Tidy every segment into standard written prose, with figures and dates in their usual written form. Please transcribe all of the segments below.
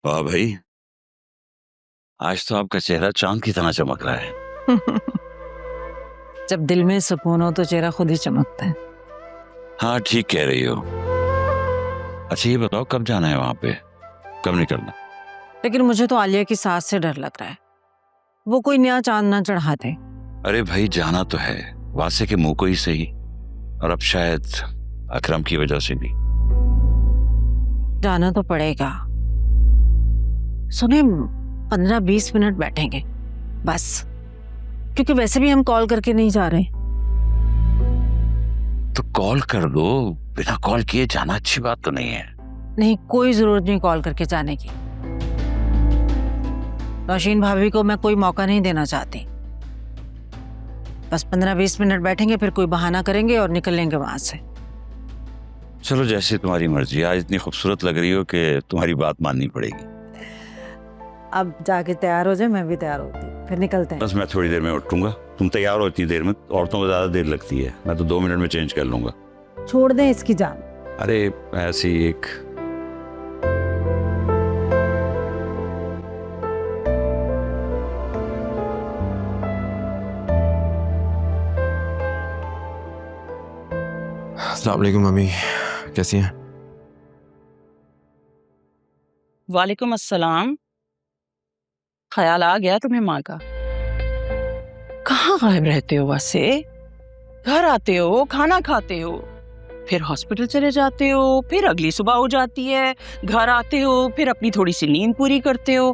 वाह भाई, आज तो आपका चेहरा चांद की तरह चमक रहा है। जब दिल में सुकून हो तो चेहरा खुद ही चमकता है। हाँ, ठीक कह रही हो। अच्छा ये बताओ कब जाना है वहां पे, कब निकलना? लेकिन मुझे तो आलिया की सास से डर लग रहा है, वो कोई नया चांद ना चढ़ा दे। अरे भाई जाना तो है, वासे के मुंह को ही सही, और अब शायद अकरम की वजह से भी। जाना तो पड़ेगा। सुने, 15-20 मिनट बैठेंगे बस, क्योंकि वैसे भी हम कॉल करके नहीं जा रहे। तो कॉल कर दो, बिना कॉल किए जाना अच्छी बात तो नहीं है। नहीं, कोई जरूरत नहीं कॉल करके जाने की। रोशीन भाभी को मैं कोई मौका नहीं देना चाहती। बस 15-20 मिनट बैठेंगे, फिर कोई बहाना करेंगे और निकल लेंगे वहां से। चलो जैसे तुम्हारी मर्जी। आज इतनी खूबसूरत लग रही हो कि तुम्हारी बात माननी पड़ेगी। अब जाके तैयार हो जाए, मैं भी तैयार होती हूँ, फिर निकलते हैं। बस मैं थोड़ी देर में उठूंगा, तुम तैयार हो इतनी देर में? औरतों को ज्यादा देर लगती है, मैं तो 2 मिनट में चेंज कर लूंगा। छोड़ दें इसकी जान। अरे ऐसी एक अस्सलाम वालेकुम मम्मी, कैसी हैं? वालेकुम अस्सलाम। ख्याल आ गया तुम्हें माँ का? कहाँ गायब रहते हो वैसे? घर आते हो, खाना खाते हो, फिर हॉस्पिटल चले जाते हो, फिर अगली सुबह हो जाती है, घर आते हो, फिर अपनी थोड़ी सी नींद पूरी करते हो,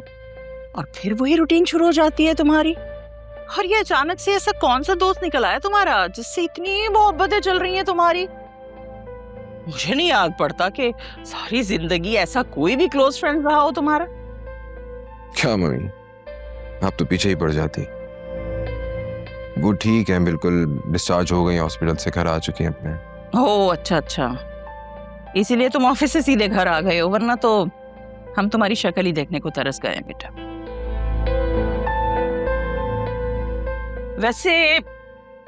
और फिर वही रूटीन शुरू हो जाती है तुम्हारी। और ये अचानक से ऐसा कौन सा दोस्त निकल आया तुम्हारा जिससे इतनी मोहब्बतें चल रही हैं तुम्हारी? मुझे नहीं याद पड़ता कि सारी जिंदगी ऐसा कोई भी क्लोज फ्रेंड रहा हो तुम्हारा। क्या मम्मी, आप तो पीछे ही पड़ जाती। वो ठीक है, बिल्कुल डिस्चार्ज हो गई हॉस्पिटल से, घर आ चुकी हैं अपने। ओह अच्छा अच्छा, इसीलिए तुम ऑफिस से सीधे घर आ गए हो, वरना तो हम तुम्हारी शक्ल ही देखने को तरस गए हैं बेटा। वैसे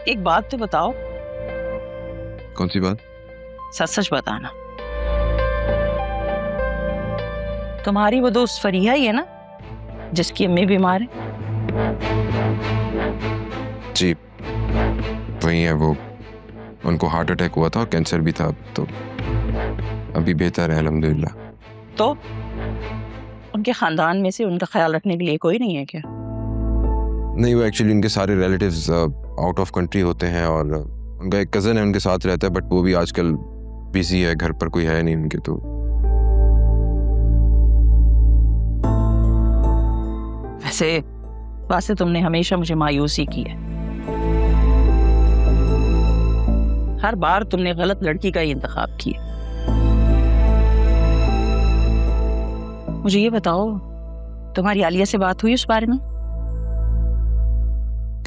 एक बात तो बताओ। कौन सी बात? सच सच बताना। तुम्हारी वो दोस्त फरीहा ही है ना, जिसकी अम्मी बीमार है? जी वही है वो, उनको हार्ट अटैक हुआ था और कैंसर भी था, तो अभी बेहतर है अल्हम्दुलिल्लाह। तो उनके खानदान में से उनका ख्याल रखने के लिए कोई नहीं है क्या? नहीं, वो एक्चुअली उनके सारे रिलेटिव्स आउट ऑफ कंट्री होते हैं, और उनका एक कज़न है उनके साथ रहता है, बट वो भी आजकल बिजी है, घर पर कोई है नहीं उनके। तो वैसे तुमने हमेशा मुझे मायूसी की है। हर बार तुमने गलत लड़की का ही इंतखाब किया। मुझे ये बताओ, तुम्हारी आलिया से बात हुई उस बारे में?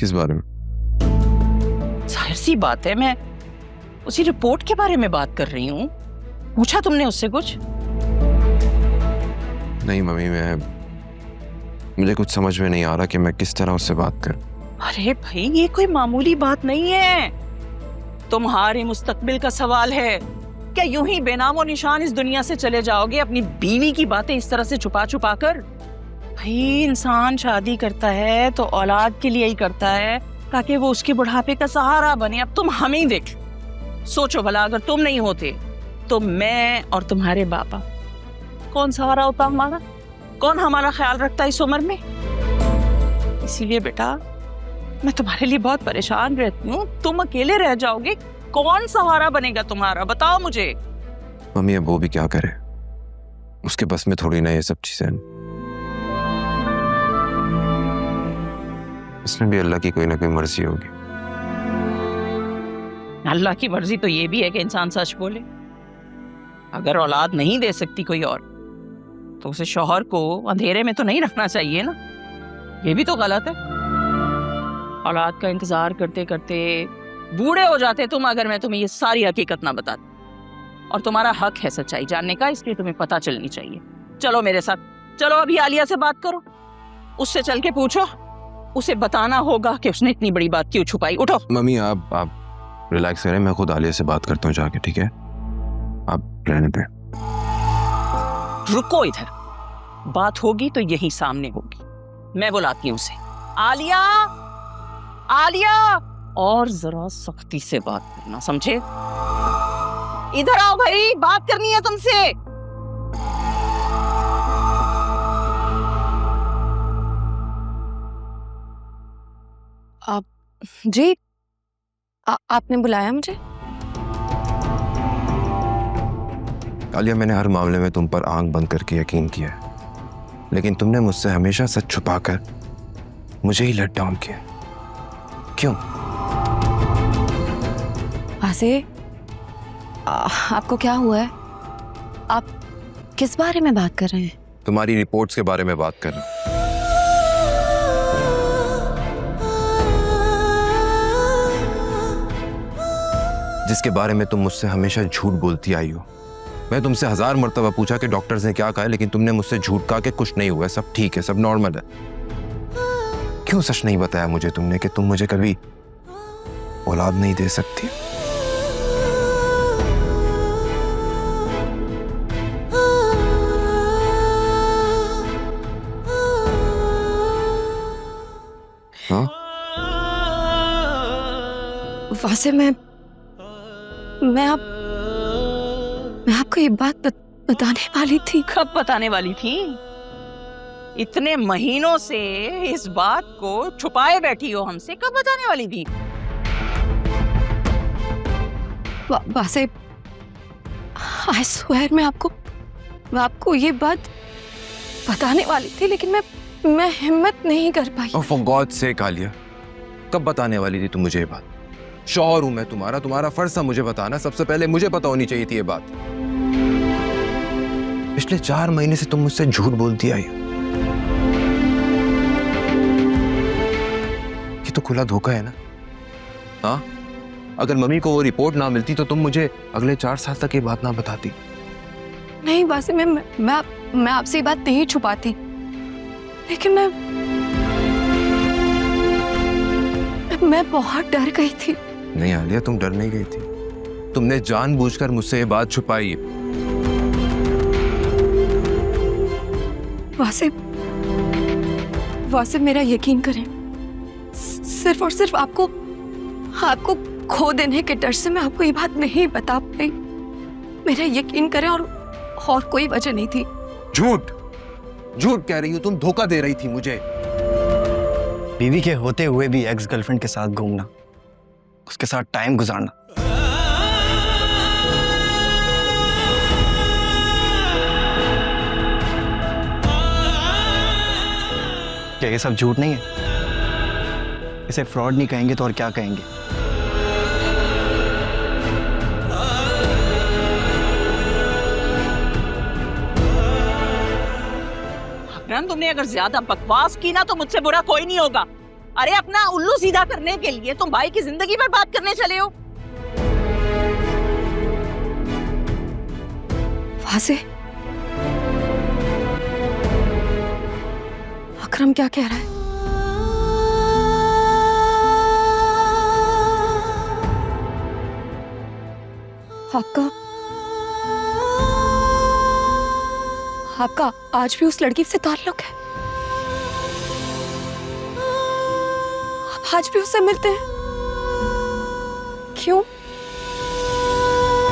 किस बारे में? जाहिर सी बात है, मैं उसी रिपोर्ट के बारे में बात कर रही हूँ। पूछा तुमने उससे कुछ? नहीं मम्मी, मुझे कुछ समझ में नहीं आ रहा कि मैं किस तरह उससे बात करूं। अरे भाई, ये कोई मामूली बात नहीं है, तुम्हारे मुस्तकबिल का सवाल है। क्या यूं ही बेनामो निशान इस दुनिया से चले जाओगे अपनी बीवी की बातें इस तरह से छुपा छुपा कर? भाई इंसान शादी करता है तो औलाद के लिए ही करता है, ताकि वो उसके बुढ़ापे का सहारा बने। अब तुम हमें ही देख लो, सोचो भला अगर तुम नहीं होते तो मैं और तुम्हारे बाबा, कौन सहारा होता हमारा? कौन हमारा ख्याल रखता इस उम्र में? इसीलिए बेटा मैं तुम्हारे लिए बहुत परेशान रहती हूँ। तुम अकेले रह जाओगे, कौन सहारा बनेगा तुम्हारा? बताओ मुझे। मम्मी अब वो भी क्या करे, उसके बस में थोड़ी ना ये सब चीजें। इसमें भी अल्लाह की कोई ना कोई मर्जी होगी। अल्लाह की मर्जी तो ये भी है कि इंसान सच बोले। अगर औलाद नहीं दे सकती कोई और, तो उसे शौहर को अंधेरे में तो नहीं रखना चाहिए ना। ये भी तो गलत है। औलाद का इंतजार करते करते बूढ़े हो जाते तुम, अगर मैं तुम्हें ये सारी हकीकत ना बताती। और तुम्हारा हक है सच्चाई जानने का, इसलिए तुम्हें पता चलनी चाहिए। चलो मेरे साथ, चलो अभी आलिया से बात करो, उससे चल के पूछो। उसे बताना होगा कि उसने इतनी बड़ी बात क्यों छुपाई। उठो। मम्मी आप रिलैक्स करें, मैं खुद आलिया से बात करता हूँ जाके, ठीक है? आप रहने दें। रुको इधर, बात होगी तो यही सामने होगी। मैं बुलाती हूँ उसे। आलिया, आलिया, और जरा सख्ती से बात करना, समझे? इधर आओ भाई, बात करनी है तुमसे। आप जी आपने बुलाया मुझे? आलिया, मैंने हर मामले में तुम पर आंख बंद करके यकीन किया है, लेकिन तुमने मुझसे हमेशा सच छुपाकर मुझे ही लेट डाउन किया। क्यों? वासे, आपको क्या हुआ है? आप किस बारे में बात कर रहे हैं? तुम्हारी रिपोर्ट्स के बारे में बात कर रहा हूं। जिसके बारे में तुम मुझसे हमेशा झूठ बोलती आई हो। मैं तुमसे 1000 मर्तबा पूछा कि डॉक्टर्स ने क्या कहा, लेकिन तुमने मुझसे झूठ कहा कि कुछ नहीं हुआ, सब ठीक है, सब नॉर्मल है। क्यों सच नहीं बताया मुझे तुमने कि तुम मुझे कभी औलाद नहीं दे सकती? हाँ? वासे, मैं आपको ये बात बताने वाली थी। कब बताने वाली थी? इतने महीनों से इस बात को छुपाए बैठी हो हमसे, कब बताने वाली थी? वासे, आई स्वेयर मैं आपको ये बात बताने वाली थी, लेकिन मैं हिम्मत नहीं कर पाई। Oh, for God's sake, Alia, कब बताने वाली थी तुम मुझे ये बात? शौहर हूं मैं तुम्हारा फर्ज था मुझे बताना। सबसे पहले मुझे पता होनी चाहिए थी ये बात। पिछले 4 महीने से तुम मुझसे झूठ बोलती आई हो। ये तो खुला धोखा है ना? हाँ? अगर मम्मी को वो रिपोर्ट ना मिलती तो तुम मुझे अगले 4 साल तक ये बात ना बताती। नहीं वासे, मैं आपसे ये बात नहीं छुपाती, लेकिन मैं बहुत डर गई थी। नहीं आलिया, तुम डर नहीं गई थी, तुमने जानबूझकर मुझसे ये बात छुपाई है। वासे मेरा यकीन करें, सिर्फ और सिर्फ आपको खो देने के डर से मैं आपको ये बात नहीं बता पाई। मेरा यकीन करें, और कोई वजह नहीं थी। झूठ कह रही हो तुम, धोखा दे रही थी मुझे। बीवी के होते हुए भी एक्स गर्लफ्रेंड के साथ घूमना, उसके साथ टाइम गुजारना, क्या ये सब झूठ नहीं है? इसे फ्रॉड नहीं कहेंगे तो और क्या कहेंगे? तुमने अगर ज्यादा बकवास की ना तो मुझसे बुरा कोई नहीं होगा। अरे अपना उल्लू सीधा करने के लिए तुम भाई की जिंदगी पर बात करने चले हो। वासे, अकरम क्या कह रहा है? आपका आज भी उस लड़की से ताल्लुक है? आप आज भी उससे मिलते हैं? क्यों?